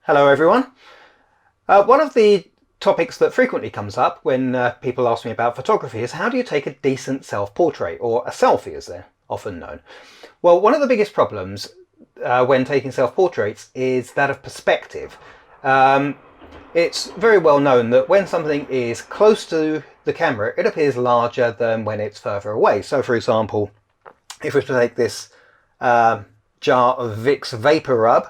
Hello everyone. One of the topics that frequently comes up when people ask me about photography is how do you take a decent self-portrait, or a selfie as they're often known. Well, one of the biggest problems when taking self-portraits is that of perspective. It's very well known that when something is close to the camera it appears larger than when it's further away. So for example, if we were to take this jar of Vicks Vapor Rub,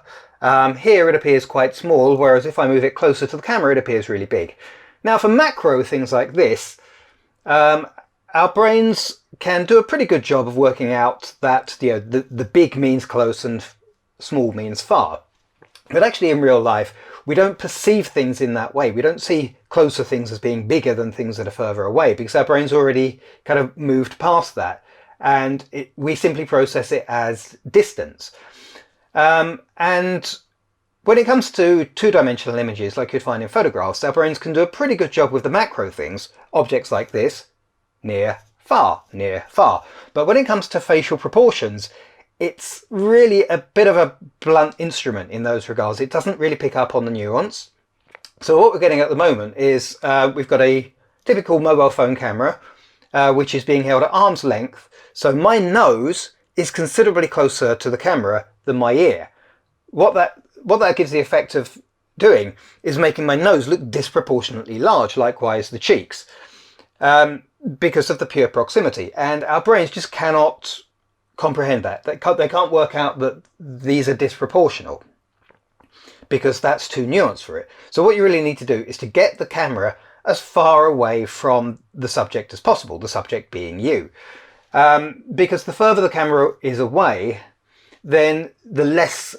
here it appears quite small, whereas if I move it closer to the camera it appears really big. Now for macro things like this, our brains can do a pretty good job of working out that the big means close and small means far. But actually in real life we don't perceive things in that way. We don't see closer things as being bigger than things that are further away, because our brain's already kind of moved past that, and we simply process it as distance. And when it comes to two-dimensional images like you'd find in photographs, our brains can do a pretty good job with the macro things, objects like this, near, far, near, far. But when it comes to facial proportions, it's really a bit of a blunt instrument in those regards. It doesn't really pick up on the nuance. So what we're getting at the moment is we've got a typical mobile phone camera which is being held at arm's length. So my nose is considerably closer to the camera than my ear. What that gives the effect of doing is making my nose look disproportionately large, likewise the cheeks, because of the pure proximity. And our brains just cannot comprehend that. They can't work out that these are disproportional, because that's too nuanced for it. So what you really need to do is to get the camera as far away from the subject as possible, the subject being you. Because the further the camera is away, then the less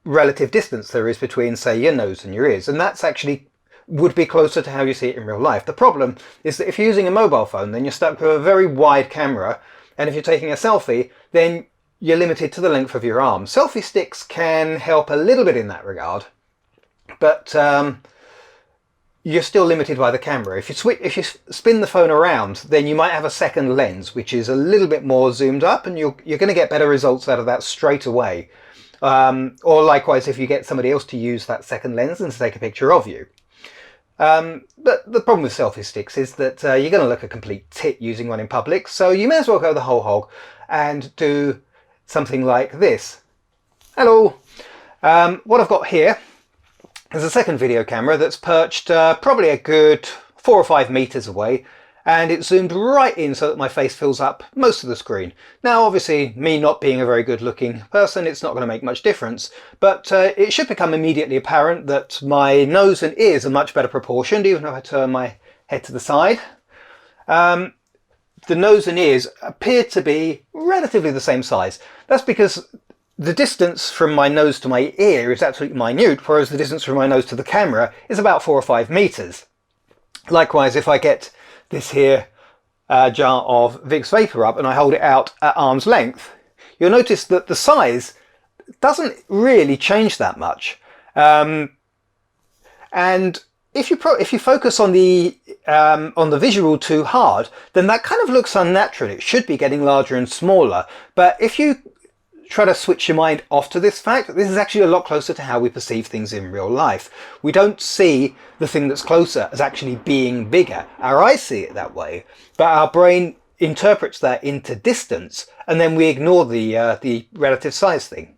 relative distance there is between, say, your nose and your ears, and that's actually would be closer to how you see it in real life. The problem is that if you're using a mobile phone, then you're stuck with a very wide camera, and if you're taking a selfie, then you're limited to the length of your arm. Selfie sticks can help a little bit in that regard, but you're still limited by the camera. If you spin the phone around, then you might have a second lens which is a little bit more zoomed up, and you're going to get better results out of that straight away. Or likewise if you get somebody else to use that second lens and to take a picture of you. But the problem with selfie sticks is that you're going to look a complete tit using one in public, so you may as well go the whole hog and do something like this. Hello! What I've got here is a second video camera that's perched probably a good 4 or 5 meters away, and it's zoomed right in so that my face fills up most of the screen. Now obviously, me not being a very good looking person, it's not going to make much difference, but it should become immediately apparent that my nose and ears are much better proportioned, even if I turn my head to the side. The nose and ears appear to be relatively the same size. That's because the distance from my nose to my ear is absolutely minute, whereas the distance from my nose to the camera is about 4 or 5 meters. Likewise, if I get this here jar of Vicks Vapor Rub and I hold it out at arm's length, you'll notice that the size doesn't really change that much. And if you focus on the visual too hard, then that kind of looks unnatural. It should be getting larger and smaller. But if you try to switch your mind off to this fact, this is actually a lot closer to how we perceive things in real life. We don't see the thing that's closer as actually being bigger. Our eyes see it that way, but our brain interprets that into distance, and then we ignore the relative size thing.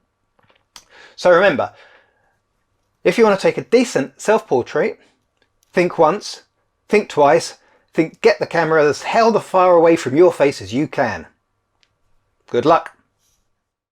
So remember, if you want to take a decent self-portrait, think once, think twice, get the camera as held as far away from your face as you can. Good luck.